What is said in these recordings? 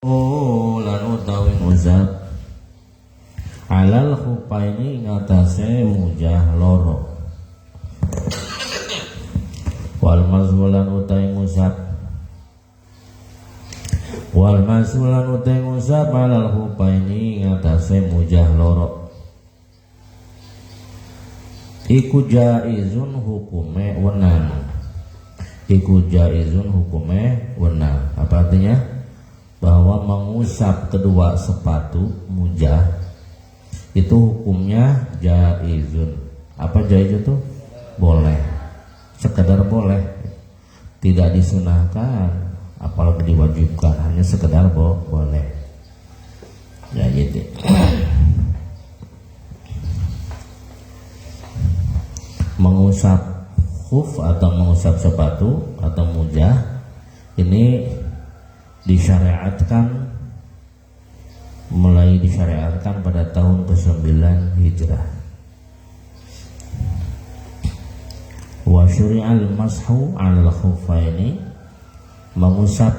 lan utawi ngusap alal khufaini ngatasé mujah loro wal mazmulan utawi ngusap alal khufaini ngatasé mujah loro iku jaizun hukume wenang. Apa artinya? Bahwa mengusap kedua sepatu mujah itu hukumnya jaizun. Apa jaiz itu? Boleh, sekedar boleh, tidak disunahkan apalagi diwajibkan, hanya sekedar boleh ya gitu. Mengusap khuf atau mengusap sepatu atau mujah ini mulai disyariatkan pada tahun ke-9 Hijrah. Wa syuri'al mashu 'alal khuffaini, mengusap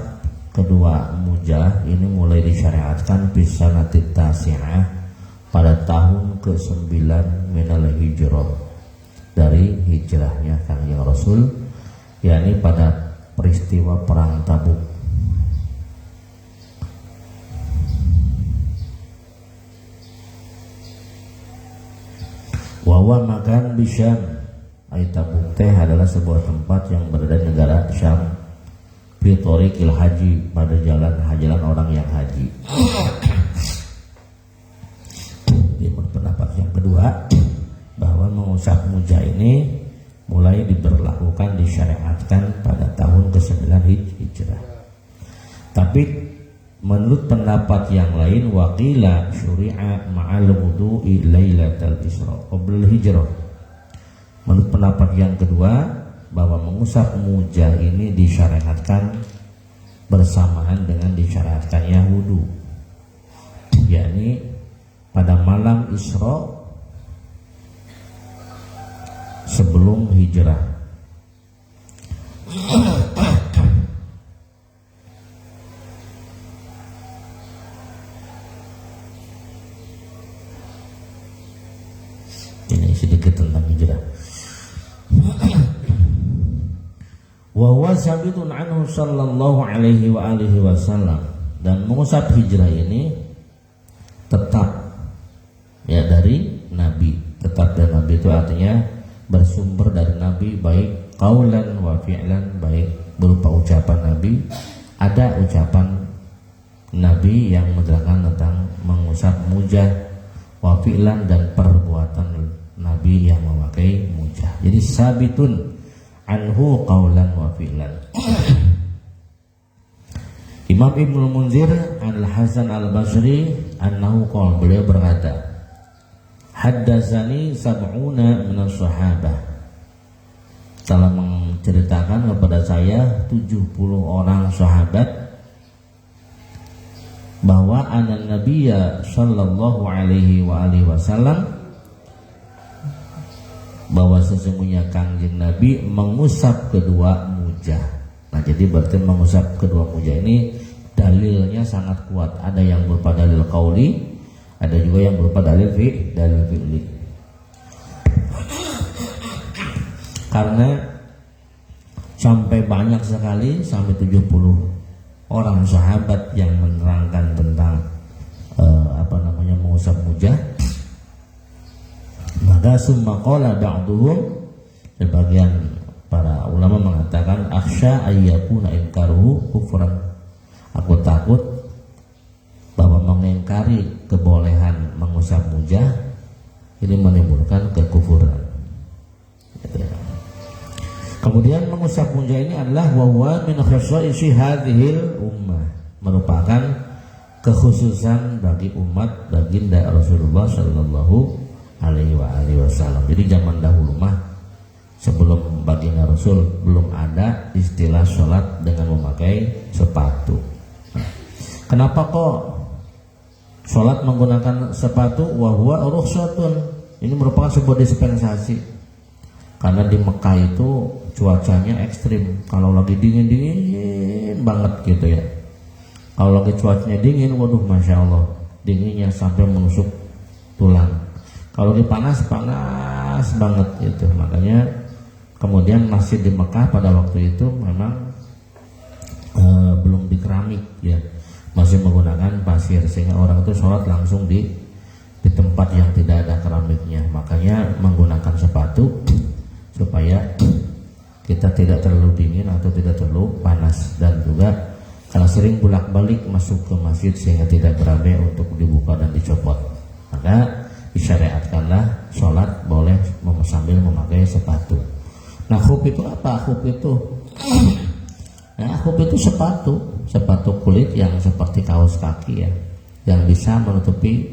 kedua mujah ini mulai disyariatkan bisa nanti tasi'ah pada tahun ke-9 minal hijrah, dari hijrahnya Kangjeng Rasul, yakni pada peristiwa perang Tabuk. Wawa makan Bisyam, Tabuk teh adalah sebuah tempat yang berada di negara Syam, fi thoriqil haji, pada jalan orang yang haji. Di pendapat yang kedua, bahwa mengusap mujah ini mulai diberlakukan, disyariatkan pada tahun ke-9 Hijrah. Tapi menurut pendapat yang lain, waqila syuri'a ma'al wudu'i lailatal isra qabla hijrah. Menurut pendapat yang kedua, bahwa mengusap mujah ini disyariatkan bersamaan dengan disyariatkannya wudu, yakni pada malam Isra sebelum hijrah. Ini sedikit tentang hijrah. Wa huwa sabitun anhu sallallahu alaihi wa alihi wasallam, dan mengusap hijrah ini tetap ya dari Nabi. Tetap dari Nabi itu artinya bersumber dari Nabi, baik qaulan wa fi'lan, baik berupa ucapan Nabi, ada ucapan Nabi yang menerangkan tentang mengusap mujah, wa fi'lan, dan perbuatan Nabi yang memakai mujah. Jadi sabitun anhu qaulan wa fi'lan. Imam Ibnu Munzir Al-Hasan Al-Basri annahu qala, beliau berkata, haddatsani sab'una minas sahabah, telah menceritakan kepada saya 70 orang sahabat, bahwa anan nabiyya sallallahu alaihi wa alihi wasallam, bahwa sesungguhnya Kangjeng Nabi mengusap kedua mujah. Nah, jadi berarti mengusap kedua mujah ini dalilnya sangat kuat. Ada yang berupa dalil qauli, ada juga yang berupa dalil fi'li. Karena sampai banyak sekali, sampai 70 orang sahabat yang menerangkan tentang mengusap mujah. Maka summa qala ba'duhum, sebagian para ulama mengatakan, akhsha ayyakuna inkaruhu kufran, aku takut bahwa mengingkari kebolehan mengusap mujah ini menimbulkan kekufuran. Kemudian mengusap mujah ini adalah wa huwa min khasaisi hadhil ummah, merupakan kekhususan bagi umat baginda Rasulullah sallallahu alaihi wasallam. Jadi zaman dahulu mah, sebelum baginda Rasul, belum ada istilah sholat dengan memakai sepatu. Kenapa kok sholat menggunakan sepatu? Wa huwa rukhsatun, ini merupakan sebuah dispensasi. Karena di Mekah itu cuacanya ekstrim, kalau lagi dingin banget gitu ya. Kalau lagi cuacanya dingin, waduh masya Allah, dinginnya sampai menusuk tulang. Kalau lagi panas, panas banget gitu. Makanya kemudian masjid di Mekah pada waktu itu memang belum di keramik ya, masih menggunakan pasir, sehingga orang itu sholat langsung di tempat yang tidak ada keramiknya. Makanya menggunakan sepatu supaya kita tidak terlalu dingin atau tidak terlalu panas, dan juga karena sering bolak-balik masuk ke masjid sehingga tidak berabe untuk dibuka dan dicopot, maka disyariatkanlah sholat boleh sambil memakai sepatu. Nah, khuf itu apa? Khuf itu khuf itu sepatu kulit yang seperti kaos kaki ya, yang bisa menutupi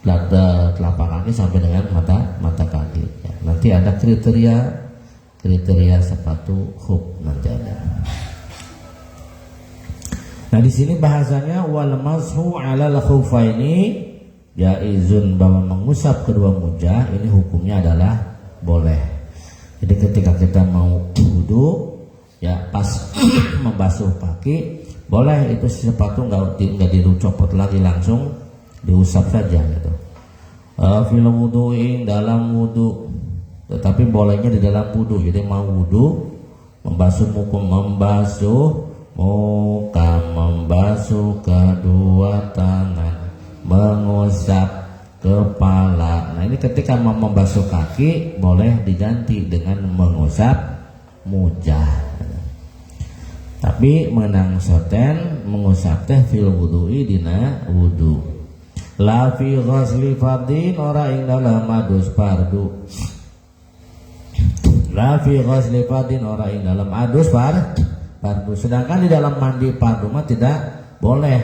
telapak kaki sampai dengan mata kaki ya. Nanti ada kriteria sepatu khuf nanti ada. Nah, di sini bahasanya wal mashu 'alal khuffaini jaizun, bahwa mengusap kedua mujah ini hukumnya adalah boleh. Jadi ketika kita mau wudu ya, pas membasuh kaki boleh itu sepatu nggak dicopot lagi, langsung diusap saja gitu. Fil wudu'in, dalam wudu, tetapi bolehnya di dalam wudu. Jadi mau wudu, membasuh muka, membasuh kedua tangan, mengusap kepala. Nah, ini ketika mau membasuh kaki boleh diganti dengan mengusap mujah. Tapi menang soten mengusap teh fil wudu'i dina wudu. La fi ghusli fardin, ora ing dalam adus fardu. La fi ghusli fardin, ora ing dalam adus fardu. Sedangkan di dalam mandi fardu mah tidak boleh.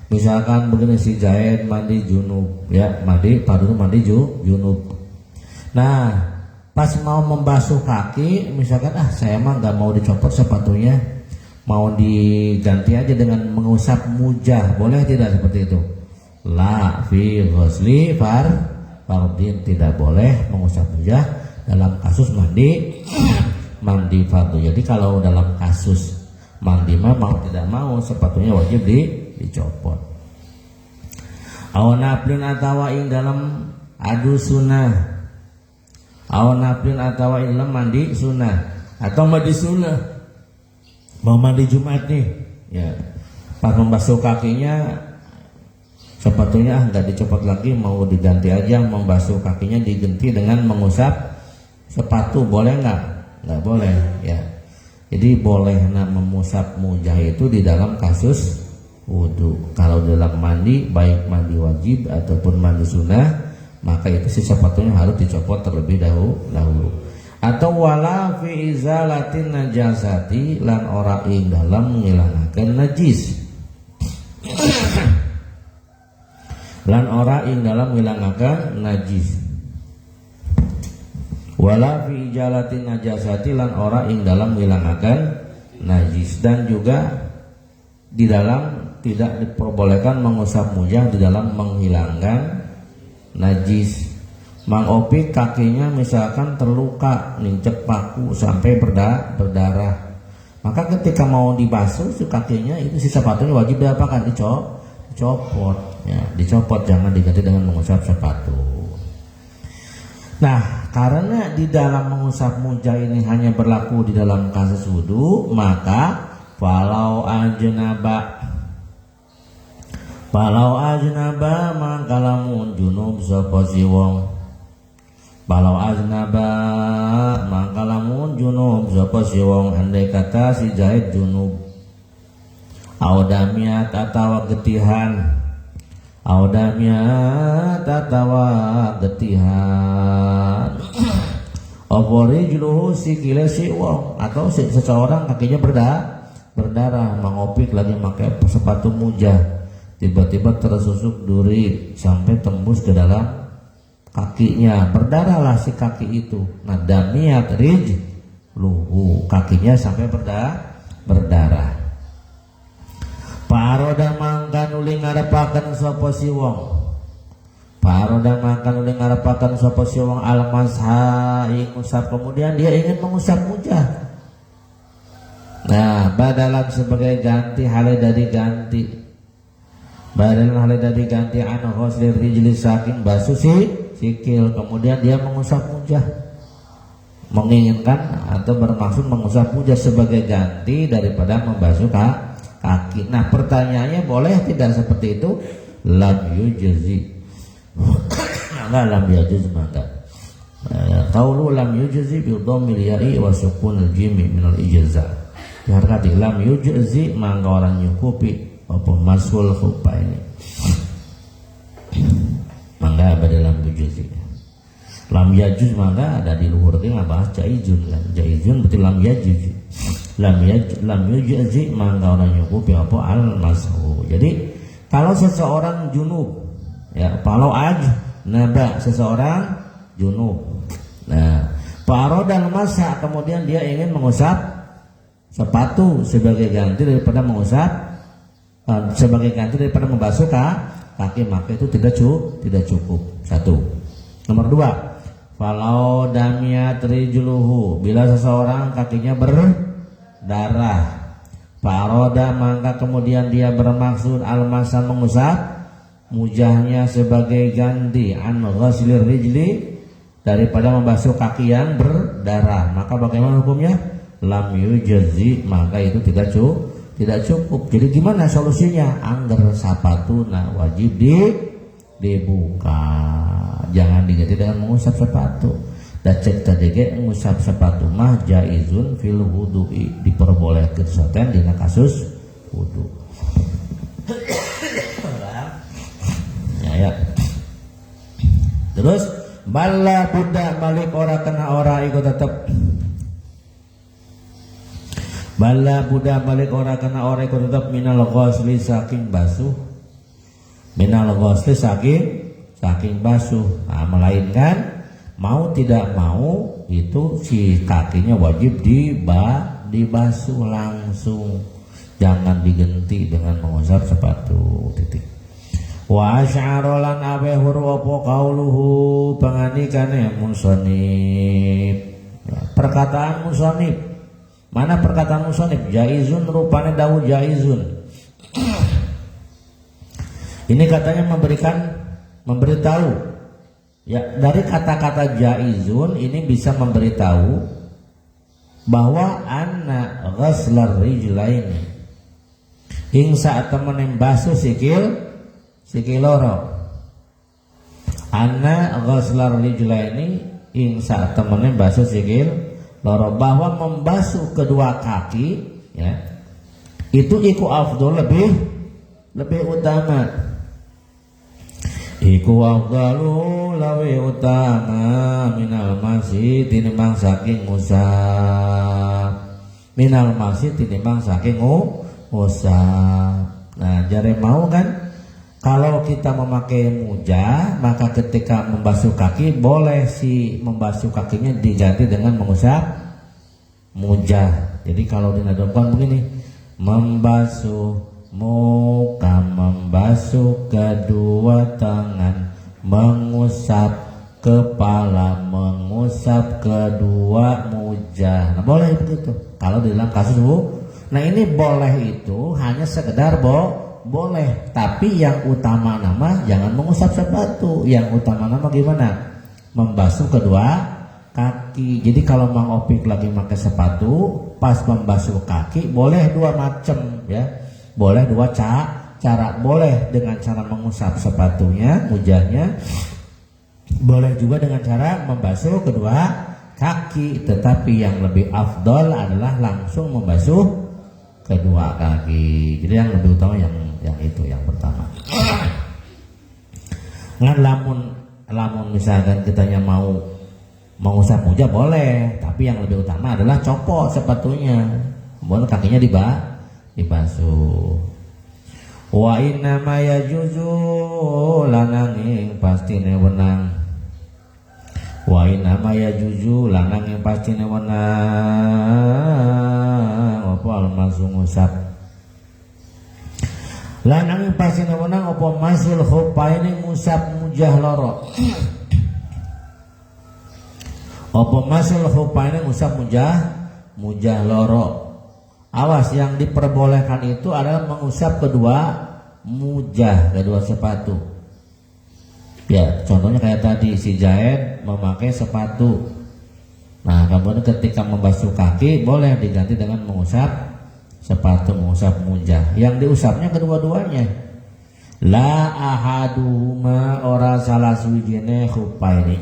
Misalkan begini, si Zaid mandi junub ya, mandi fardu mandi junub. Nah, pas mau membasuh kaki, misalkan saya mah nggak mau dicopot sepatunya, mau diganti aja dengan mengusap mujah, boleh tidak seperti itu? La fi ghusli fardin, tidak boleh mengusap mujah dalam kasus mandi fardu. Jadi kalau dalam kasus mandi mah mau tidak mau sepatunya wajib dicopot. Awanaflin atawa ing dalam adu sunnah. Awanaflin atawa ing dalam mandi sunnah atau mandi sunnah. Mau mandi Jumat nih ya, pas membasuh kakinya sepatunya nggak dicopot lagi, mau diganti aja, membasuh kakinya diganti dengan mengusap sepatu, boleh nggak? Nggak boleh ya. Jadi boleh mengusap mujah itu di dalam kasus wudu. Kalau dalam mandi, baik mandi wajib ataupun mandi sunnah, maka itu si sepatunya harus dicopot terlebih dahulu. Atau wala fi izalatin najasati, lan ora ing dalam menghilangkan najis. Lan ora ing dalam menghilangkan najis. Wala fi ijalatin najasati, lan ora ing dalam menghilangkan najis. Dan juga di dalam tidak diperbolehkan mengusap mujah di dalam menghilangkan najis. Mang Opik kakinya misalkan terluka, nincek paku sampai berdarah, maka ketika mau dibasuh kakinya itu si sepatunya wajib diapakan? Dicopot ya, dicopot, jangan diganti dengan mengusap sepatu. Nah, karena di dalam mengusap mujah ini hanya berlaku di dalam kasus wudu, maka falau ajnaba maka lamun junub sapa si wong. Falau ajnaba maka lamun junub sapa si wong, andai kata si Zaid junub. Audamiat atawa getihan. Oporijluhu sikile si wong, atau seseorang kakinya berdarah, mengopik lagi pakai sepatu mujah, tiba-tiba tersusuk duri sampai tembus ke dalam kakinya, berdarahlah si kaki itu. Nah, damiat rijluhu, kakinya sampai berdarah. Paroda mangkan uli ngarepaken sapa si wong. Paroda mangkan uli ngarepaken sapa si wong al-masha ing usap, kemudian dia ingin mengusap mujah. Nah, badalan sebagai ganti, hale dari ganti. Badal halida diganti an ghuslir rijli saking basuh sikil, kemudian dia mengusap mujah, menginginkan atau bermaksud mengusap mujah sebagai ganti daripada membasuh kaki. Nah pertanyaannya, boleh tidak seperti itu? Lam yujzi, enggak, lam yujuz maka qaulu lam yujzi bi dhammil ya'i wa sukunil jimi minal ijza. Berarti lam yujzi maka orang nyukupi apa masul khupa ini maka ada lam yujzi. Lam yajuz maka ada di luhur dia bahas jaizun kan, jaizun betul lam yajuz. Lam yujzi maka orang nyukupi apa al mashu. Jadi kalau seseorang junub ya, kalau naba seseorang junub, nah parodan masa kemudian dia ingin mengusap sepatu sebagai ganti daripada membasuh kaki, maka itu tidak cukup. Satu. Nomor dua, falau damiyat rijluhu, bila seseorang kakinya berdarah, paroda maka kemudian dia bermaksud almasa mengusap mujahnya sebagai ganti an ghuslir rijli daripada membasuh kaki yang berdarah, maka bagaimana hukumnya? Lam yujzi, maka itu tidak cukup. Jadi gimana solusinya? Angger sapatuna wajib dibuka, jangan diganti dengan mengusap sepatu. Dan cek tadi mengusap sepatu mah jaizun fil wudu'i, diperbolehkan soten dina kasus wudu. Ya. Terus bala budak balik ora kena ora ikut tetep. Bala budak balik ora kena ora ikut tetep minal ghusli saking basuh. Minal ghusli saking basuh. Nah, melainkan mau tidak mau itu si kakinya wajib dibasuh langsung, jangan diganti dengan mengusap sepatu. Titik. Wa asy'arolan abehur apa qauluhu pangandikane musannif. Perkataan musannif. Mana perkataan musannif? Jaizun, rupane dawuh jaizun. Ini katanya memberitahu. Ya, dari kata-kata jaizun ini bisa memberitahu bahwa anna ghuslar rijlaini ing saat temen basuh sikil loro. Anna ghuslar rijlaini ing saat temen basuh sikil loro, bahwa membasuh kedua kaki ya itu iku afdol, lebih utama. Iku afdalu lawe utama minal masih tinimbang saking musab, minal masih tinimbang saking usap. Nah jare mau kan kalau kita memakai mujah, maka ketika membasuh kaki boleh si membasuh kakinya diganti dengan mengusap mujah. Jadi kalau dinadamkan begini, membasuh muka, membasuh kedua tangan, mengusap kepala, mengusap kedua mujah. Nah boleh begitu kalau di dalam kasus nah ini boleh itu hanya sekedar boleh, tapi yang utama nama jangan mengusap sepatu. Yang utama nama gimana? Membasuh kedua kaki. Jadi kalau Mang Opik lagi pakai sepatu, pas membasuh kaki boleh dua macam ya. Boleh dua cara, boleh dengan cara mengusap sepatunya, mujahnya, boleh juga dengan cara membasuh kedua kaki. Tetapi yang lebih afdol adalah langsung membasuh kedua kaki. Jadi yang lebih utama yang itu yang pertama. Ngan lamun misalkan kitanya mau mengusap mujah boleh, tapi yang lebih utama adalah copot sepatunya, kemudian kakinya dibasuh. Wa inna ma yajuzu lananging pastine wenang. Wa inna ma yajuzu lananging pastine wenang apa almasu ngusap. Lananging pastine wenang apa masul khupaini ngusap mujah loro. Apa masul khupaini ngusap mujah loro. Awas, yang diperbolehkan itu adalah mengusap kedua mujah kedua sepatu. Ya, contohnya kayak tadi si Zaid memakai sepatu. Nah, kemudian ketika membasuh kaki boleh diganti dengan mengusap sepatu, mengusap mujah. Yang diusapnya kedua-duanya. La ahaduhuma ora salah suwijine khufaini.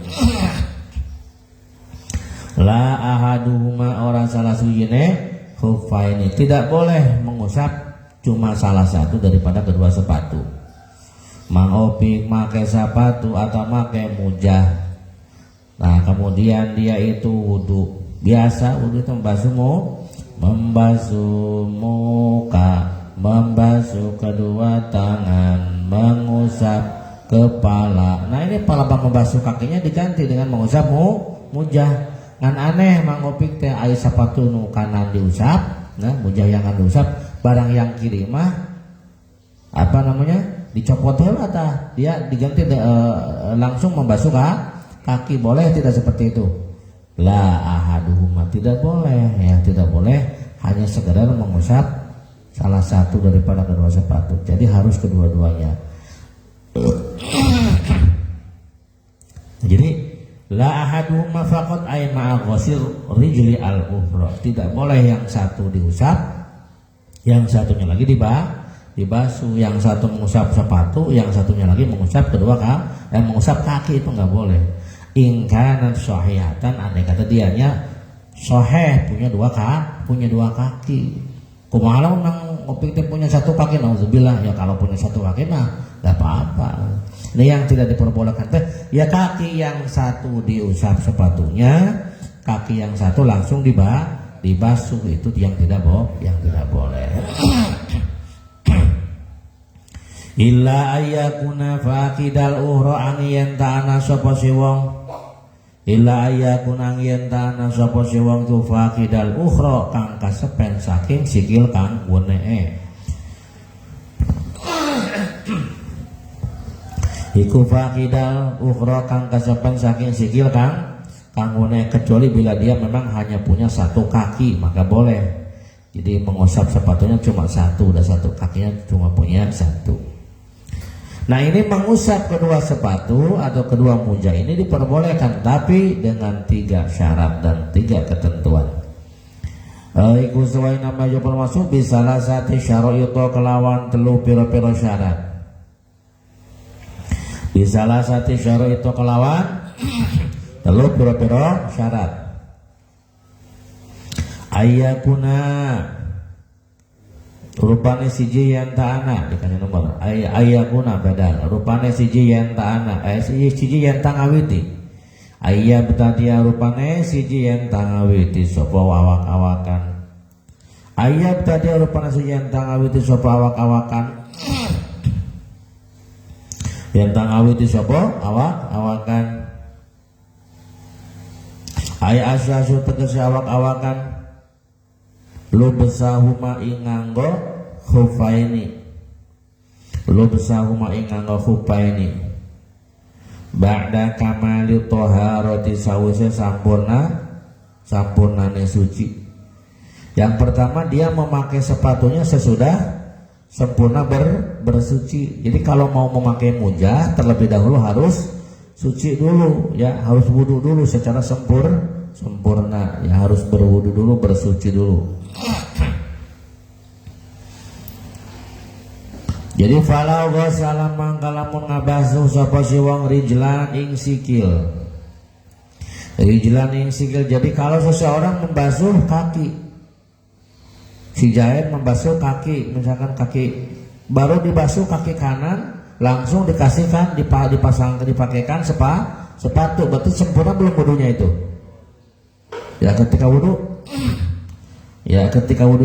La ahaduhuma ora salah suwijine khufaini. Tidak boleh mengusap cuma salah satu daripada kedua sepatu. Mang Opik pakai sepatu atau pakai mujah. Nah, kemudian dia itu wudu. Biasa wudu itu membasuh muka, membasuh kedua tangan, mengusap kepala. Nah, ini pala membasuh kakinya diganti dengan mengusap mujah. Kan aneh Mang Opik teh aya sepatu nu kanan diusap, nah mujah yang kanan diusap, barang yang kiri mah apa namanya? Dicopot heula tah, dia diganti langsung membasuh kaki. Boleh tidak seperti itu? La ahaduhuma, tidak boleh ya, tidak boleh hanya sekedar mengusap salah satu daripada kedua sepatu. Jadi harus kedua-duanya. Jadi la ahaduhuma faqat ay ma'a ghusl rijli al-ukhra. Tidak boleh yang satu diusap, yang satunya lagi dibasuh, yang satu mengusap sepatu, yang satunya lagi mengusap mengusap kaki, itu nggak boleh. Ingkanan sahihatan, andai kata dianya sahih punya dua kaki. Kumaha nang Opik punya satu kaki, nauzubillah ya, kalau punya satu kaki mah nggak apa-apa. Ini yang tidak diperbolehkan teh ya, kaki yang satu diusap sepatunya, kaki yang satu langsung dibasuh, itu yang tidak boleh. Illa ayyakuna faqidal uhra ang yen ta'ana sapa si wong. Illa ayyakuna ang yen ta'ana sapa si wong tu faqidal ukhra kang kasepen saking sikil kang wenee. Iku faqidal ukhra kang kasepen saking sikil kang wenee, kecuali bila dia memang hanya punya satu kaki maka boleh. Jadi mengusap sepatunya cuma satu, dan satu kakinya cuma punya satu. Nah, ini mengusap kedua sepatu atau kedua mujah ini diperbolehkan, tapi dengan 3 syarat dan 3 ketentuan. Iku sesuai nama yang termasuk bisalah sati syara'ito kelawan telu piro-piro syarat. Bisalah sati syara'ito kelawan telu piro-piro syarat. Ayyakuna rupane siji yang ta'ana dikasih nomor ayyakuna badal rupane siji yang ta'ana siji yang tangawiti ayya betadia rupane siji yang tangawiti sapa awak-awakan ayya betadia rupane siji yang tangawiti sapa awak-awakan yang tangawiti sapa awak-awakan ayya asyasu tegese awak-awakan lu besahuma inganggo khufaini, lu besahuma inganggo khufaini ba'da kamali toharoti sawise sampurnane suci. Yang pertama dia memakai sepatunya sesudah sempurna bersuci. Jadi kalau mau memakai mujah terlebih dahulu harus suci dulu ya, harus wudu dulu secara sempurna ya, harus berwudu dulu, bersuci dulu. Jadi falau ghasala mangkalamun ngabasuh sapa si wong rijlan ing sikil. Rijlan ing sikil. Jadi kalau seseorang membasuh kaki, si Zaid membasuh kaki, misalkan kaki baru dibasuh kaki kanan, langsung dikasihkan dipakaikan sepatu, berarti sempurna belum wudunya itu. Ya ketika wudu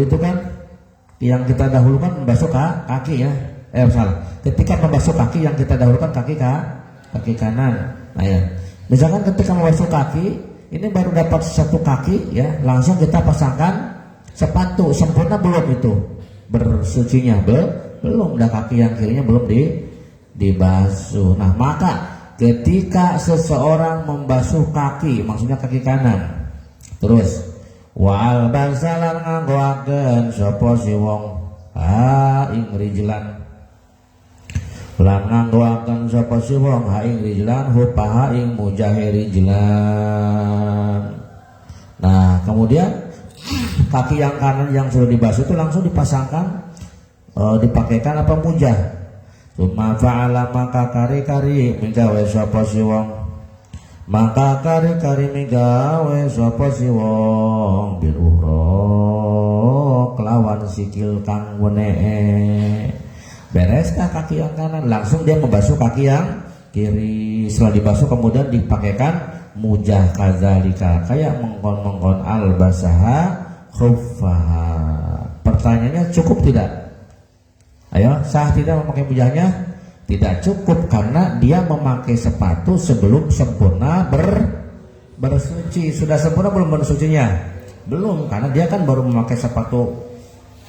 itu kan yang kita dahulukan membasuh kaki ya. Ketika membasuh kaki yang kita dahulukan kaki kanan. Nah ya, misalkan ketika membasuh kaki ini baru dapat satu kaki ya, langsung kita pasangkan sepatu, sempurna belum itu bersucinya? Belum, dah kaki yang kirinya belum dibasuh. Nah maka ketika seseorang membasuh kaki, maksudnya kaki kanan, terus wal basalan nganggoaken sapa si wong ing rijlan lan nganggoaken sapa si wong ha ing rijlan hupaha ing mujahe rijlan. Nah kemudian kaki yang kanan yang sudah dibasuh itu langsung dipasangkan dipakaikan apa mujah. Summa fa'ala maka kari-kari migawe sapa si wong, maka kari-kari migawe sapa si wong bil uhra kelawan sikil kang wenee. Bereskah kaki yang kanan, langsung dia membasuh kaki yang kiri. Setelah dibasuh kemudian dipakaikan mujah kadzalika kayak mengkon-mengkon albasaha khuffaha. Pertanyaannya cukup tidak? Ayo, sah tidak memakai mujahnya? Tidak cukup karena dia memakai sepatu sebelum sempurna bersuci. Sudah sempurna belum bersucinya? Belum, karena dia kan baru memakai sepatu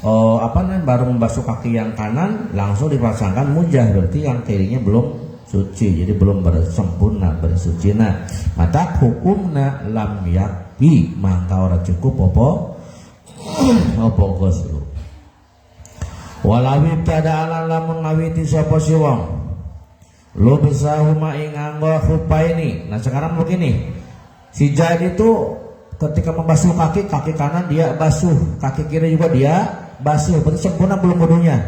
baru membasuh kaki yang kanan langsung dipasangkan mujah, berarti yang kirinya belum suci, jadi belum bersempurna bersuci. Nah, maka hukumna lam yakfi, maka ora cukup apa ghusl. Walawi tada ala lamun ngawiti sapa si wong lu bisa huma ing anggo khupaini. Nah sekarang begini, si Zaid itu ketika membasuh kaki kanan dia basuh, kaki kiri juga dia basuh, berarti sempurna belum wudunya?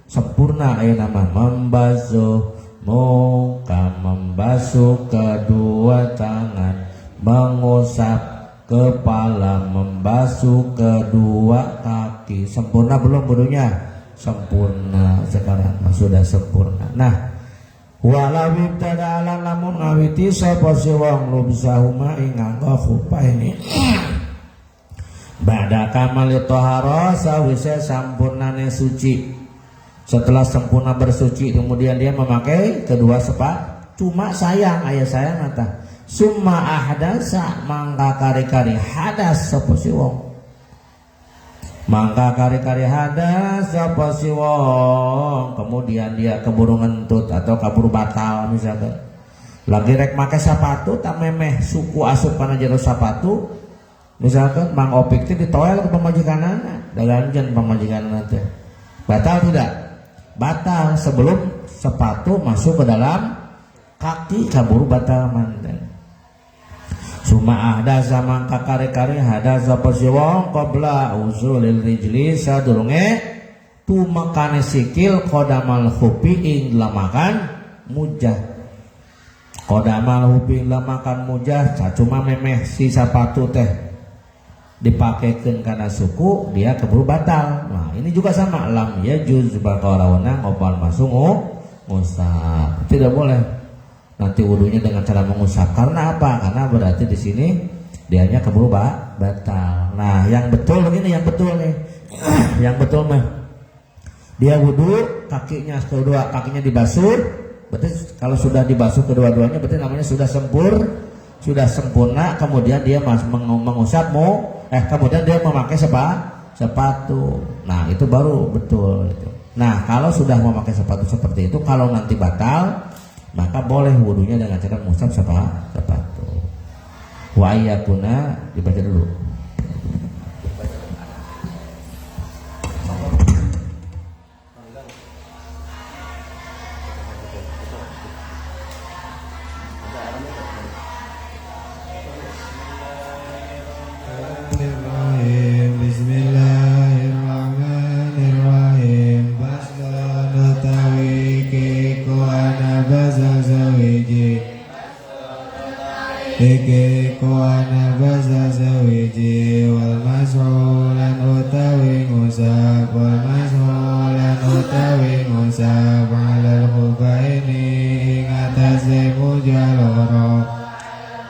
Sempurna. Ayo nama membasuh muka, membasuh kedua tangan, mengusap kepala, membasuh kedua kaki. Sempurna belum wudunya? Sempurna. Sekarang sudah sempurna. Nah, walau ibtada ala lamun ngawiti sapa si wong lubsahuma ing anggo khupaini ba'da kamali thahara sawise sampurnane suci. Setelah sempurna bersuci kemudian dia memakai kedua sepatu. Cuma sayang, ayah sayang nata summa ahdasa mangka kari-kari hadas sapa si wong, mangka kari-kari hadas sapa si wong, kemudian dia keburu ngentut atau kabur batal misalkan. Lagi rek make sepatu tak memeh suku asup kana jero sepatu. Misalkan Mang Opik itu ditoel ke pemajikanana, daganjan pemajikanana teh. Batal tidak? Batal sebelum sepatu masuk ke dalam kaki kaburu batal manten. Suma ahdasa mangka kari-kari hadas sapa si wong qabla usulil rijli sadurunge tumakane sikil qadamal khufi ing lamakan mujah. Qadamal khufi ing lamakan mujah cuma memeh si sepatu teh dipakaikan karena suku dia keburu batal. Nah ini juga sama, lam ya juz bakal lawana ngopal masuk ngusap, tidak boleh nanti wudunya dengan cara mengusap. Karena apa? Karena berarti di sini dianya keburu batal. Nah yang betul begini, yang betul nih yang betul mah dia wudu kakinya kakinya dibasuh, berarti kalau sudah dibasuh kedua-duanya berarti namanya sudah sempurna. Kemudian dia mengusap kemudian dia memakai sepatu. Nah itu baru betul itu. Nah kalau sudah memakai sepatu seperti itu, kalau nanti batal maka boleh wudunya dengan cara mengusap sepatu. Wa ayyakuna dibaca dulu. Ike kuana basa sawiji wal mas'ulan utawi ngusap wal mas'ulan utawi ngusap alal khufaini ing atase mujaloro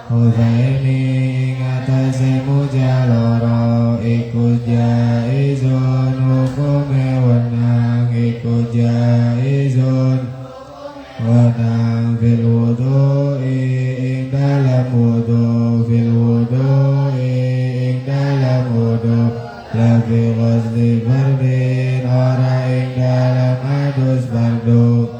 khufaini ing atase mujaloro iku jaizun hukume wenang iku jaizun wenang fil wudu'i dalam wudu fil wudu ing dalam wudu lafi ghusli fardin ora ing dalam adus fardu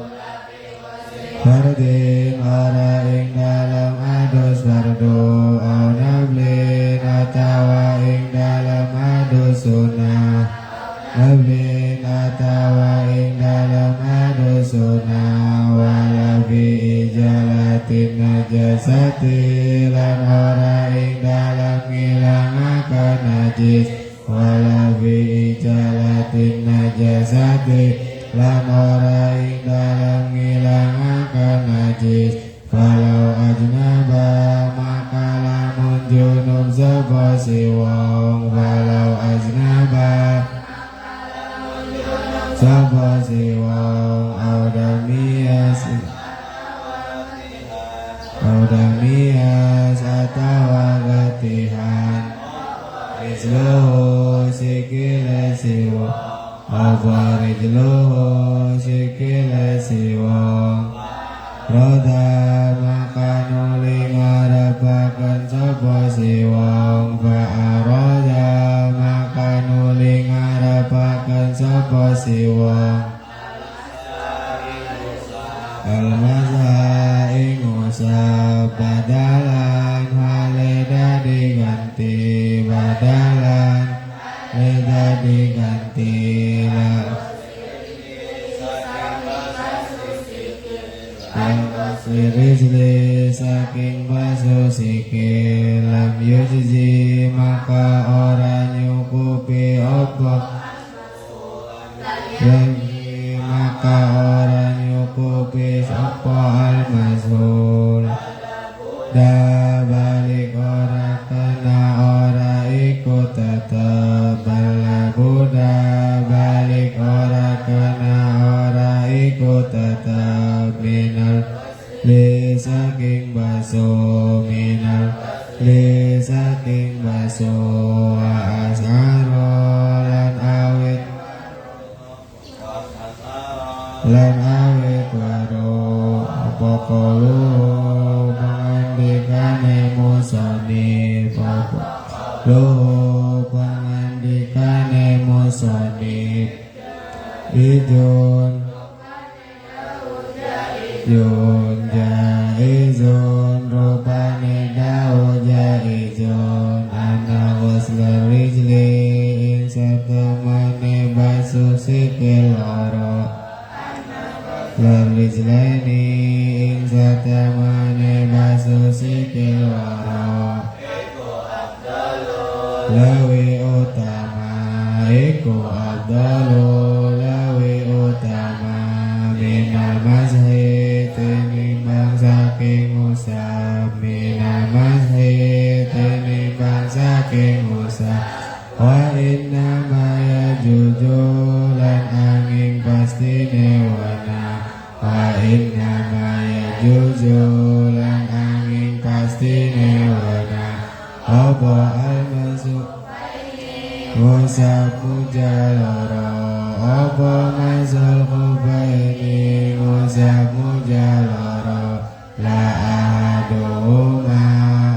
fardin ora ing dalam adus fardu au nablin atawa ing dalam adus sunnah nablin atawa ing dalam adus sunnah wala fi ijalatin najasati lan ora ing dalam ngilangaken najis wala fi ijalatin najasati lan ora ing dalam ngilangaken najis falau ajnaba maka lamun junub sapa si wong falau ajnaba sapa si wong audamias atawa gatihan rizluhu sikile si wong apa rizluhu sikile si wong roda maka nuli ngarepaken sapa si wong fa'aroda maka nuli ngarepaken sapa si wong almasa ing usah badalan hale dadi ganti badalan le dadi ganti Rizli saking basuh sikil lam yujzi maka ora nyukupi apa maka ora nyukupi apa al-mazhul da balik ora kena ora ikut tetep balabuda balik ora kena ora ikut tetep minal li saking baso minal li saking baso asaro lan awit waro apa kalu pangandikane musonif apa lo pangandikane musonif idun yun jaizun rupane dao jaizun ana wasla rijli ing satemane basu sikil loro lan rijlani ing satemane basu sikil loro lawi utama iku abdalu lawi utama minal mazhid tinimbang saking usah minal mazhid tinimbang saking usah wa inna ma yajuju lan angin pastine wana wa inna ma yajuju lan angin pastine wana apa al-masuk Musa mujaloro apa mazal khubaini Musa mujaloro la ahaduhuma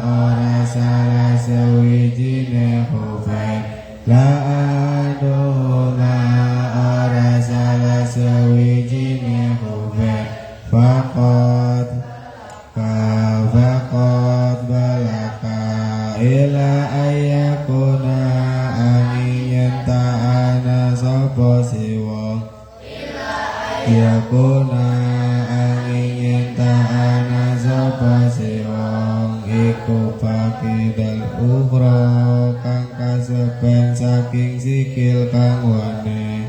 ora salah sawijine khubain la ahaduhuma ora salah sawijine khubain faqad balaka ila ayakuna sapa siwong yakuna angin ta'ana sapa siwong iku pakidal ukhra kang kasepen saking sikil kang wane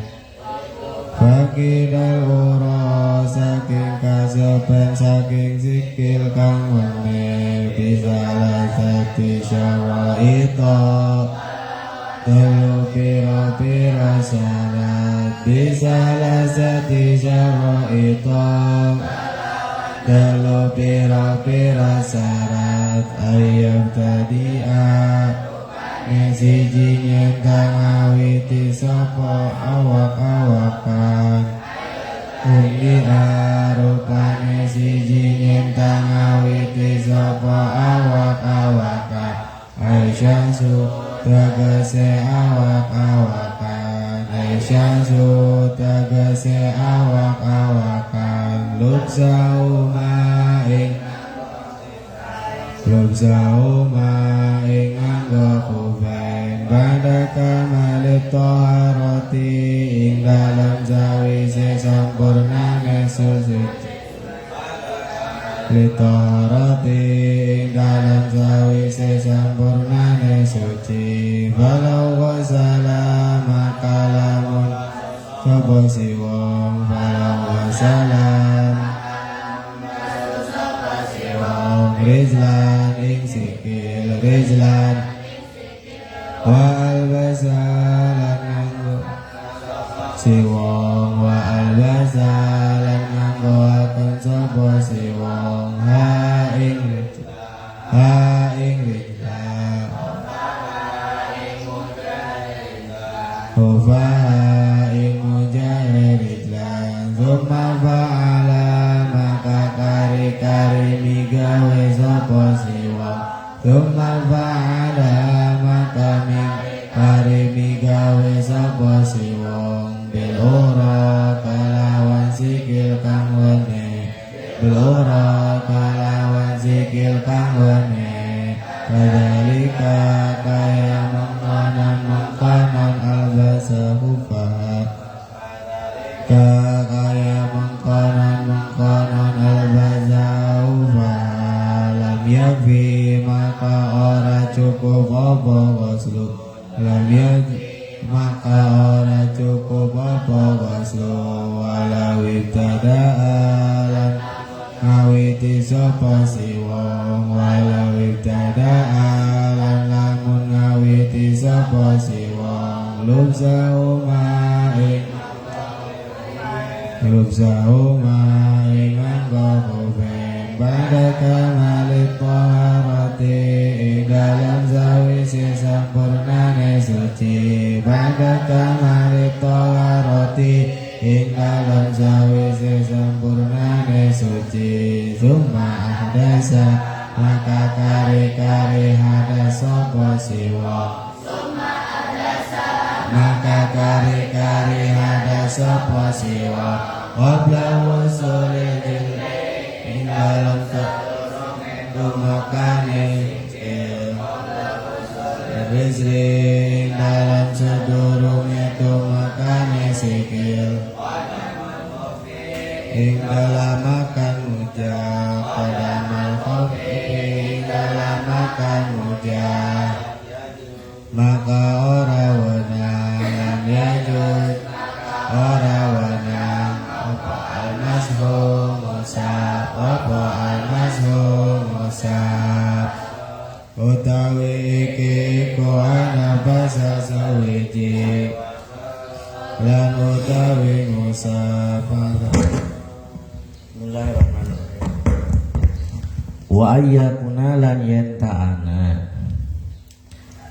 pakidal ukhra saking kasepen saking sikil kang wane bisalah sati syawaita telu pira-pira syarat bisalah sati syaraita telu pira-pira syarat ayam tadi'a nesiji nyentang awiti sopo awak-awakan umi arupane siji nyentang awiti sopo awak-awakan aisyamsu tegese awak-awakan aisyamsu tegese awak-awakan lubzauma ing anggo kubain pada kamalit toharoti ing dalam sawise sampurnane suci Litorati ing dalam sawise sampurnane suci Walau wassalam maka lamun sapa si wong walau wassalam Rizlan ing sikil Rizlan wa albasalan nganggo si wong wa albasalan nganggo akan sapa si wong ha ing rizlan Hufa ing mujahid rizlan Zumma fa'ala maka kari-kari migawe sapa si wong Zumma fa'ala maka kari migawe sapa si wong Bil ura kalawan sikil kang wene Bil ura kalawan sikil kang wene Kadalika kaya mengkonon albasa hufa kaya mengkonon albasa hufa Lam yakfi maka ora cukup apa ghuslu Lam yakfi maka ora cukup apa ghuslu Walau ibtada'alan ngawiti sapa si wong Walau ibtada'alan lamun ngawiti sapa si wong Lubsahu ma'ing anggo kuben Pada kamalit taharati ing dalam sawise sampurnane suci Pada kamalit taharati ing dalam sawise sampurnane suci Summa ahdasa maka kari-kari hadas sapa si wong maka kari-kari hadas sapa si wong Qabla wusulil ing dalam tumakane Rizli ing dalam sedurunge tumakane sikil ing dalam makan mujah pada malkhofi ing dalam makan mujah maka ora wenang lam yajud ora wenang apa al-mashu musab apa al-mashu musab utawi iki ko ana basa sawiji lan utawi musab Bismillahirrahmanirrahim wa ayyakuna lan yenta'ana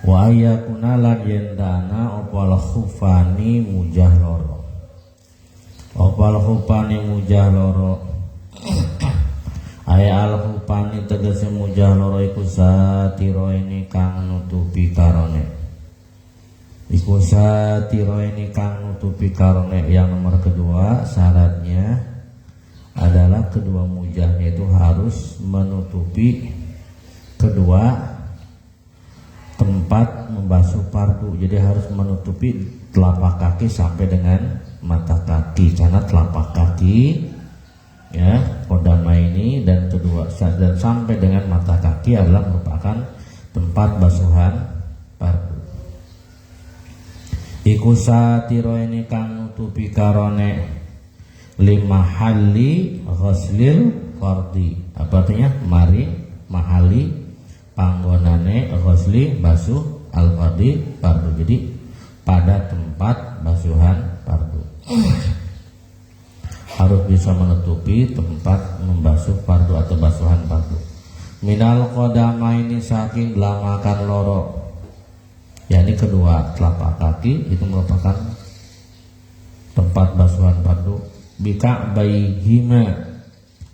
wa ayyakuna lan yenta'ana opal khufani mujah loro opal khufani mujah loro aya al khufani tegese mujah loro iku satiro ini kang nutupi karone iku satiro ini kang nutupi karone yang nomor kedua syaratnya adalah kedua mujahnya itu harus menutupi kedua tempat membasuh fardu jadi harus menutupi telapak kaki sampai dengan mata kaki karena telapak kaki ya kodama ini dan kedua dan sampai dengan mata kaki adalah merupakan tempat basuhan fardu iku satiro ini kang nutupi karone lima hali ghuslil fardi apa artinya mari mahali panggonane ghusli basuh al-fardi fardu jadi pada tempat basuhan fardu harus bisa menutupi tempat membasuh fardu atau basuhan fardu minal qodama ini saking belamakan loro yakni kedua telapak kaki itu merupakan tempat basuhan fardu bika baihima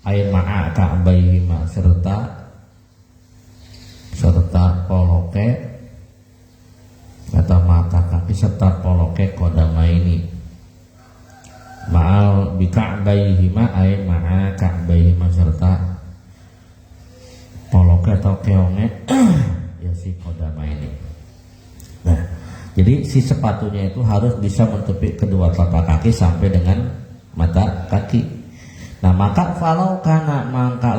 ay ma'a ka'baihima serta poloke atau mata kaki serta poloke kodama ini ma'al bika'baihima ay ma'a ka'baihima serta poloke atau keonge ya si kodama ini. Nah jadi si sepatunya itu harus bisa menutupi kedua telapak kaki sampai dengan mata kaki Nah maka falau kana mangka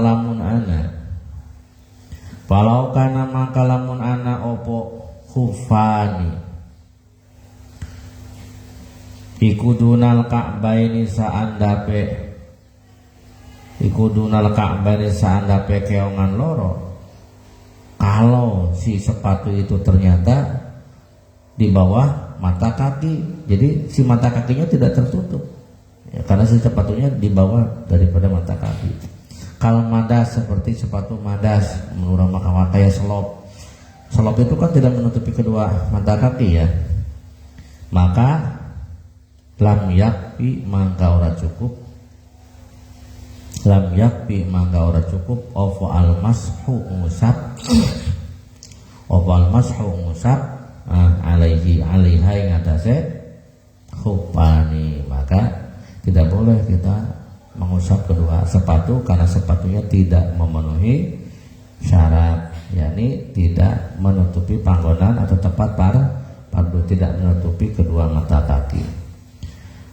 lamun ana opo khufani iku dunal ka'baini saandape keongan loro. Kalau si sepatu itu ternyata di bawah mata kaki, jadi si mata kakinya tidak tertutup ya, karena si sepatunya di bawah daripada mata kaki. Kalau madas seperti sepatu madas menurut maka kayak selop itu kan tidak menutupi kedua mata kaki ya, maka lam yakfi mangka ora cukup opo al mashu ngusap alaiha ing atase khufani. Maka tidak boleh kita mengusap kedua sepatu karena sepatunya tidak memenuhi syarat, yakni tidak menutupi panggonan atau tempat pardu, tidak menutupi kedua mata kaki.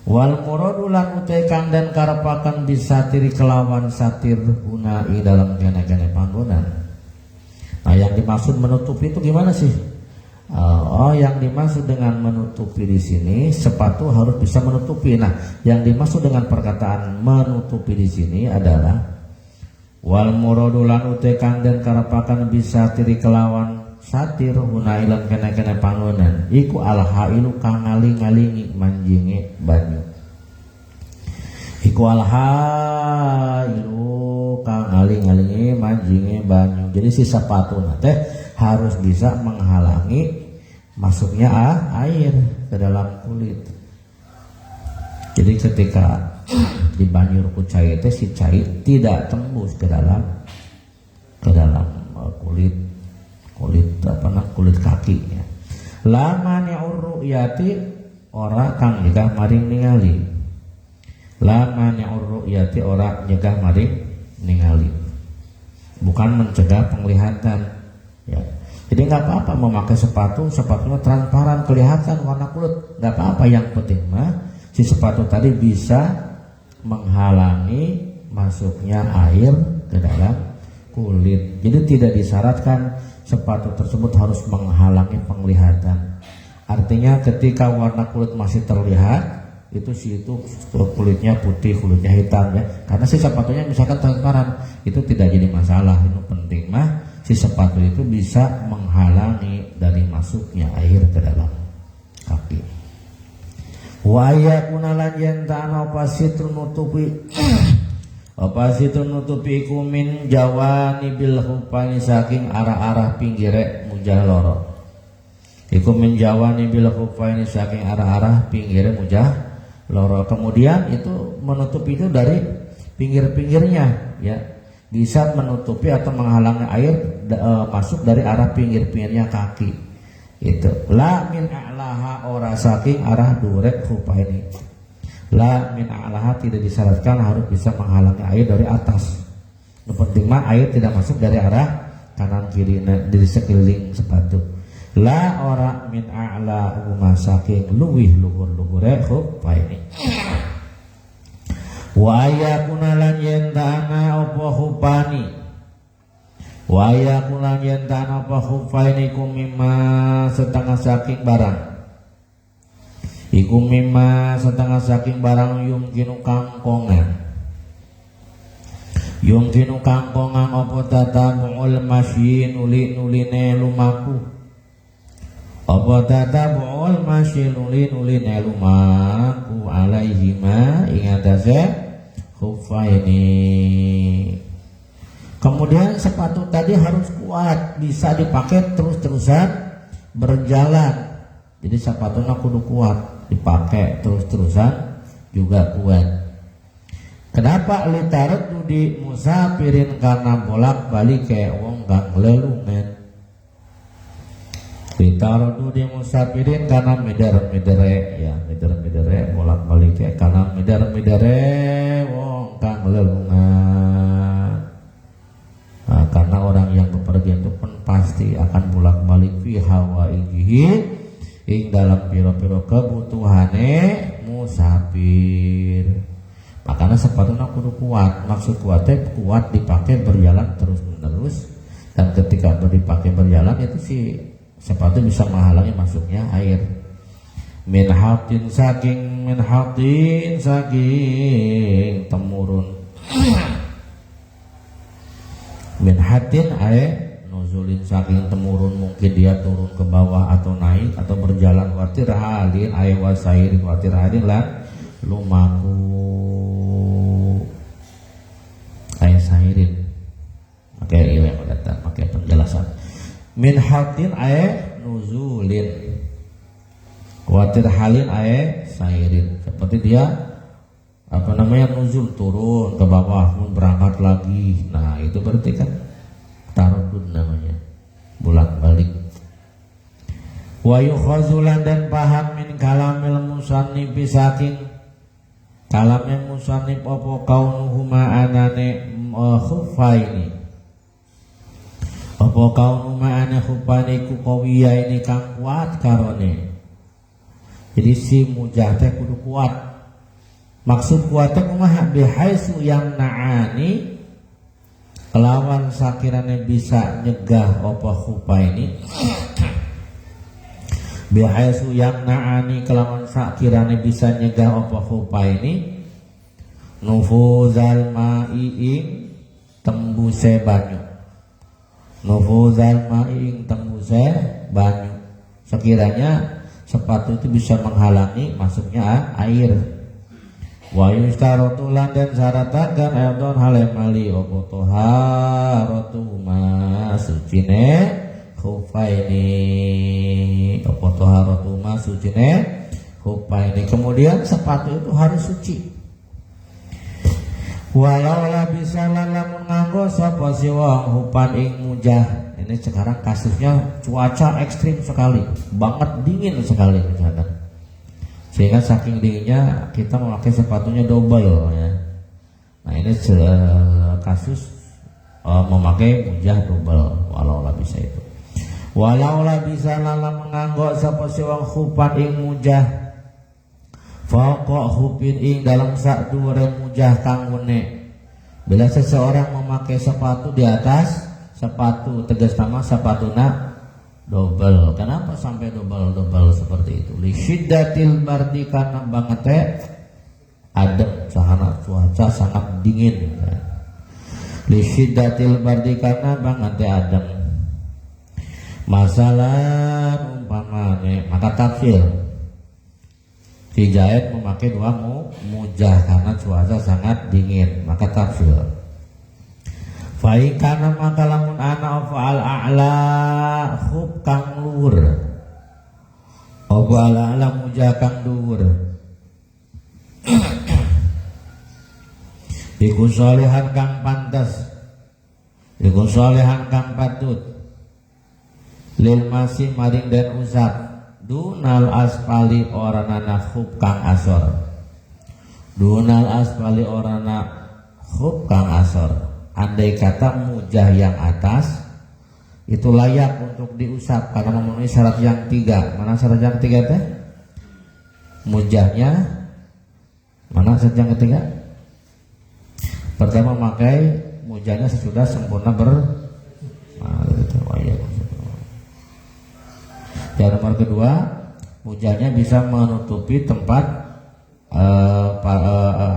Wal muradu lan utekan dan karepakan bisatiri kelawan satir hunai dalam gene-gene panggonan. Nah yang dimaksud menutupi itu gimana sih? Yang dimaksud dengan menutupi di sini sepatu harus bisa menutupi. Nah yang dimaksud dengan perkataan menutupi di sini adalah wal muradu lan utekan dan karepakan bisatiri kelawan satir hunailan kena panggonan iku alhailu kang ngaling-ngalingi manjinge banyu. Jadi si sepatu teh harus bisa menghalangi masuknya air ke dalam kulit. Jadi ketika di banyu kucai teh si cai tidak tembus ke dalam kulit kaki ya. Laman ya'urru'yati ora kang nyegah maring ningali. Bukan mencegah penglihatan ya. Jadi nggak apa-apa memakai sepatunya transparan kelihatan warna kulit, nggak apa-apa. Yang penting mah si sepatu tadi bisa menghalangi masuknya air ke dalam kulit. Jadi tidak disyaratkan sepatu tersebut harus menghalangi penglihatan. Artinya ketika warna kulit masih terlihat, itu kulitnya putih, kulitnya hitam ya. Karena si sepatunya misalkan transparan, itu tidak jadi masalah. Itu penting mah si sepatu itu bisa menghalangi dari masuknya air ke dalam kaki. Wa yakuna lan yantana pasitru nutupi iku min jawani bil khufani saking arah-arah pinggire mujah loro. Iku min jawani bil khufani saking arah-arah pinggire mujah loro. Kemudian itu menutupi itu dari pinggir-pinggirnya ya. Bisa menutupi atau menghalangi air masuk dari arah pinggir-pinggirnya kaki. Itu la min a'laha ora saking arah durek khufaini. La min a'laha tidak disyaratkan harus bisa menghalangi air dari atas. Yang penting mah air tidak masuk dari arah kanan kiri dari sekeliling sepatu. La ora min a'la saking luwih luhur-luhure khufaini. Wa yakuna lan yentana apa khufani. Wa yakuna yentana apa khufaini kum mimma setengah saking barang. Iku mimma setengah saking barang yumkinu kangkongan apa tatabu'ul masyi nuline lumaku. Apa tatabu'ul masyi nuline lumaku alaihima ingatase khuffaini. Kemudian sepatu tadi harus kuat, bisa dipakai terus-terusan berjalan. Jadi sepatunya kudu kuat, dipakai terus-terusan juga kuat. Kenapa litarat di musafirin karena bolak-balik kayak wong kang lelungan. Litarat di musafirin karena midere ya, midere bolak-balik kayak karena midere wong kang lelungan. Nah, karena orang yang bepergian itu pun pasti akan bolak-balik fi hawaijihi ing dalam piro-piro kebutuhane musafir. Makanya sepatunya kudu kuat. Maksud kuatnya kuat dipakai berjalan terus menerus, dan ketika dipakai berjalan itu si sepatu bisa menghalangi masuknya air. Min hatin saking temurun. Min hatin nuzulin saking temurun, mungkin dia turun ke bawah atau naik atau berjalan. Watir halin wasairin watir halin lan lumaku sairin. Pakai yang datang pakai penjelasan. Min hatin nuzulin watir halin sairin, seperti dia nuzul turun ke bawah berangkat lagi. Nah itu berarti kan tarudud namanya, bolak balik. Wa yukhazulan dan paham min kalamil musannif saking kalamnya musannif apa kaunuhuma anane khuffaini, apa kaunuhuma ana khuffaini ku qawiya ini kang kuat karone. Jadi si mujah teh kudu kuat. Maksud kuatnya kumaha bihaitsu yang na'ani, kelawan sakirane bisa nyegah apa khufa ini. Bihaitsu yang na'ani, kelawan sakirane bisa nyegah apa khufa ini. Nufuzal ma'i tembuse banyu. Nufuzal ma'i tembuse banyu. Sekiranya sepatu itu bisa menghalangi masuknya air. Wa yustaratu lan dan syaratakan ayatun halemali opo toharatu ma sucine khufaini, opo toharatu ma sucine khufaini. Kemudian sepatu itu harus suci. Walau la bisa lamun nganggo sapa si wong hupan ing mujah. Ini sekarang kasusnya cuaca ekstrim sekali, banget dingin sekali misalkan, sehingga saking dinginnya kita memakai sepatunya double ya. Nah ini kasus memakai mujah double. Walau lah bisa itu. Walau lah bisa lala menganggo sapa wong hupan ing mujah faqo hupin ing dalam sak dhuwure mujah kang wene. Bila seseorang memakai sepatu di atas sepatu, tegas nama sepatuna double. Kenapa sampai double seperti itu? Li syiddatil bardi, karena banget adem, sangat cuaca sangat dingin. Li syiddatil bardi, karena banget adem. Masalah umpamane, maka tafsir Hijayat memakai dua mujah karena cuaca sangat dingin, maka tafsir faikana maka lamun ana fa'al a'la khub kang luhur apa ala mujah kang luhur iku sholihan kang pantas, iku sholihan kang patut lil masih maring dan usap dunal aspali orana khub kang asor, dunal aspali orana khub kang asor. Andai kata mujah yang atas itu layak untuk diusap karena memenuhi syarat yang tiga. Mana syarat yang ketiga teh? Mujahnya mana syarat yang ketiga? Pertama, memakai mujahnya sesudah sempurna yang nomor kedua, mujahnya bisa menutupi tempat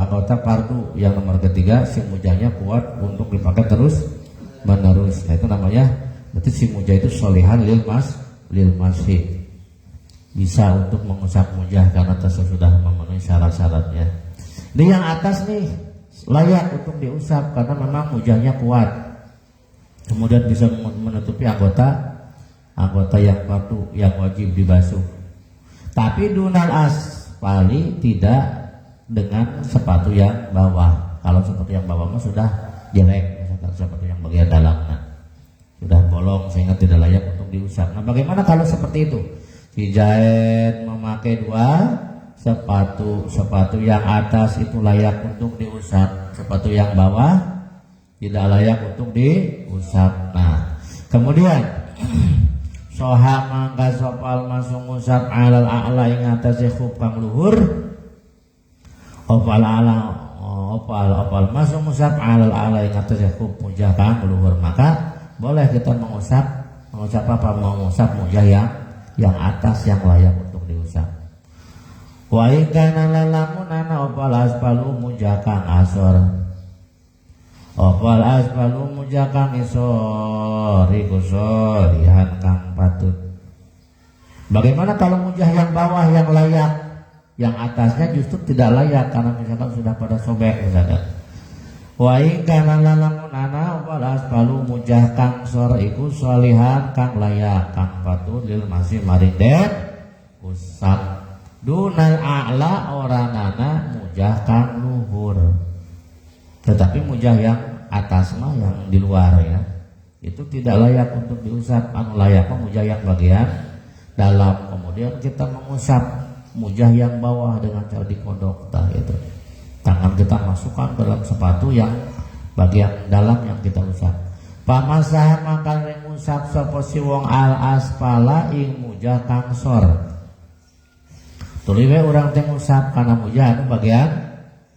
anggota fardu. Yang nomor ketiga, si mujahnya kuat untuk dipakai terus menerus. Nah itu namanya berarti si mujah itu sholihan lil masih, bisa untuk mengusap mujah karena sudah memenuhi syarat-syaratnya. Ini yang atas nih layak untuk diusap karena memang mujahnya kuat, kemudian bisa menutupi anggota yang fardu yang wajib dibasuh. Tapi dunal aspali tidak dengan sepatu yang bawah. Kalau sepatu yang bawah mah sudah jelek, misalkan sepatu yang bagian dalamnya sudah bolong sehingga tidak layak untuk diusap. Nah bagaimana kalau seperti itu? Si jahit memakai dua sepatu yang atas itu layak untuk diusap, sepatu yang bawah tidak layak untuk diusap. Nah kemudian soha mangga sopal masuk ngusap alal a'la ing atase khuf kang luhur opal ala opal masuk musab alal alai ngatasnya mujah kang luhur, maka boleh kita mengusap apa, mengusap mujah yang atas yang layak untuk diusap. Wa ikana lalamun ana opal aspalu mujah kang asor, opal aspalu mujah kang isor iku sorihan kang patut. Bagaimana kalau mujah yang bawah yang layak, yang atasnya justru tidak layak karena misalkan sudah pada sobek misalkan. Wa in kana lalamun ana opal aspalu mujah kang sor iku salihan kang layak kang patut lil masih maring den usap. Dunal a'la oranana mujah kang luhur. Tetapi mujah yang atas mah yang di luar ya, itu tidak layak untuk diusap. Anu layak mah mujah yang bagian dalam. Kemudian kita mengusap mujah yang bawah dengan cara dikodok itu. Tangan kita masukkan ke dalam sepatu yang bagian dalam yang kita usap. Pamasah maka ngusap sapa si wong al aspala ing mujah kang sor. Tuliwe orang teh ngusap karena mujah itu bagian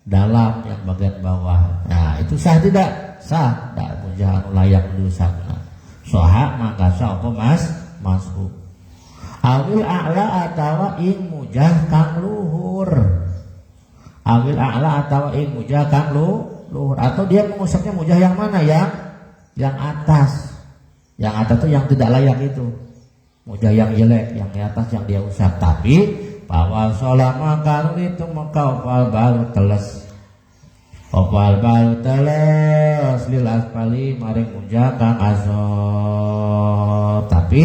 dalam yang bagian bawah. Nah, itu sah tidak? Sah. Tak mujah anu layak diusap. Nah, soha maka sah apa masuk. Awil a'la atawa ing mujah kang luhur. Awil a'la atawa ing mujah kang luhur. Atau dia mengusapnya mujah yang mana ya? Yang atas. Yang atas itu yang tidak layak itu. Mujah yang jelek, yang di atas yang dia usap. Tapi pawal solama kalau itu maka opal baru teles. Opal baru teles lil aspali maring mujah kang asor. Tapi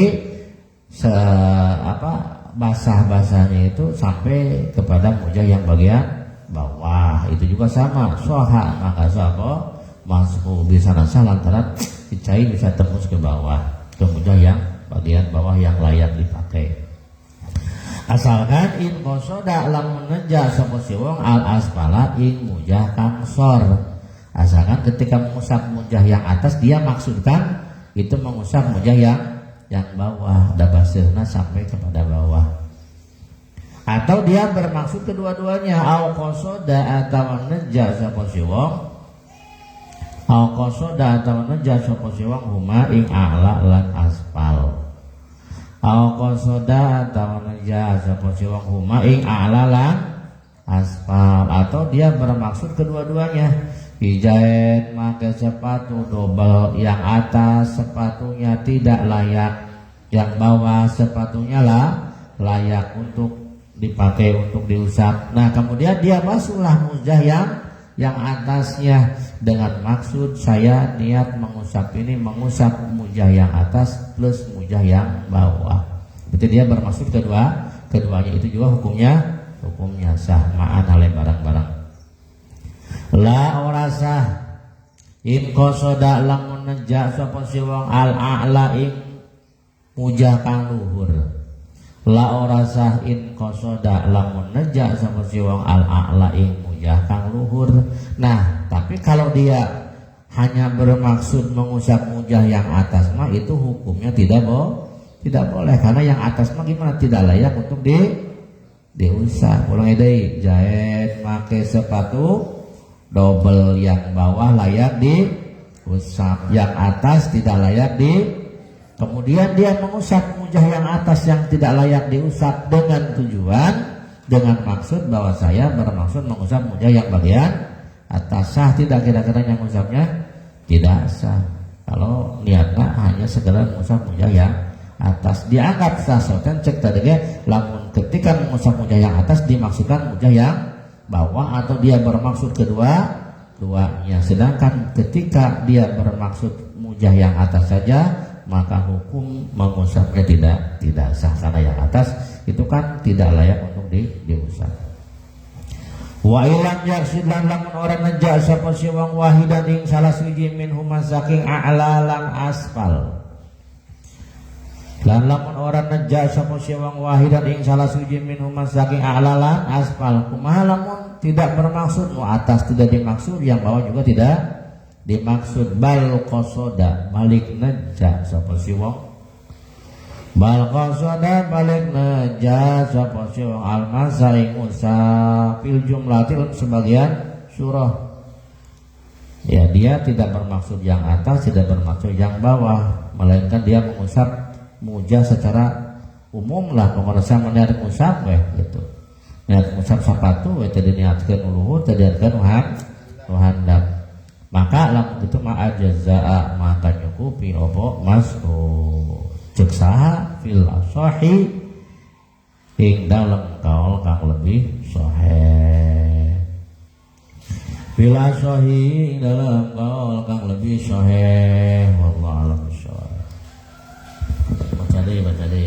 basah-basahnya itu sampai kepada mujah yang bagian bawah. Itu juga sama. Soha maka sapa masuk bisa nasa lantaran dicai bisa tembus ke bawah ke mujah yang bagian bawah yang layak dipakai. Asalkan in kosoda lamun neja sapa si wong al aspala ing mujah kang sor. Asalkan ketika mengusap mujah yang atas dia maksudkan itu mengusap mujah yang bawah, dabasirna sampai kepada bawah. Atau dia bermaksud kedua-duanya, au kosoda atau neja sapa si wong, au kosoda atau neja sapa si wong huma ing a'la lan aspal. Au kosoda atau neja sapa si wong huma ing a'la lan aspal. Atau dia bermaksud kedua-duanya, hijait pakai sepatu double, yang atas sepatunya tidak layak, yang bawah sepatunya layak untuk dipakai untuk diusap. Nah kemudian dia basuhlah mujah yang atasnya dengan maksud saya niat mengusap ini mengusap mujah yang atas plus mujah yang bawah. Berarti dia bermaksud keduanya itu juga hukumnya sah ma'an oleh barang-barang. La ora sah in qasoda lamun neja sapa si wong al a'la ing mujah kang luhur. La ora sah in qasoda lamun neja sapa si wong al a'la ing mujah kang luhur. Nah, tapi kalau dia hanya bermaksud mengusap mujah yang atas mah itu hukumnya tidak boleh karena yang atas mah gimana tidak layak untuk diusap. Ulang deui, jahit make sepatu double, yang bawah layak diusap, yang atas tidak layak kemudian dia mengusap mujah yang atas yang tidak layak diusap dengan tujuan, dengan maksud bahwa saya bermaksud mengusap mujah yang bagian atas. Sah tidak kira-kira yang mengusapnya? Tidak sah. Kalau niatnya hanya sekedar mengusap mujah yang atas dianggap sah. Soalnya cek tadi lamun ketika mengusap mujah yang atas dimaksudkan mujah yang bawah atau dia bermaksud duanya. Sedangkan ketika dia bermaksud mujah yang atas saja maka hukum mengusapnya tidak sah karena yang atas itu kan tidak layak untuk diusap. Wa ilam yaksid lan lamun orang neja sapa si wong wahidan ing salah siji minhum saking a'la lan asfal. Lan lamun orang neja sapa si wong wahidan ing salah siji minhum saking a'la lan asfal. Kumaha lamun tidak bermaksud atas tidak dimaksud, yang bawah juga tidak dimaksud. Bal qasoda balik neja sapa si wong, bal qasoda balik neja sapa si wong almasa ing usapil jumlatil sebagian surah. Ya, dia tidak bermaksud yang atas, tidak bermaksud yang bawah, melainkan dia mengusap mujah secara umum lah. Pokoknya saya meniat mengusap gitu. Niat mengusap sepatu tadi niatkan uluhur, tadi niatkan handap. Maka lamun itu ma'ajazaa maka nyukupi opo masuk cek saha fil asahi ing dalam kaul kang lebih sahih. Fil asahi dalam kaul kang lebih sahih. Wallahu a'lam bishawab. Baca deh.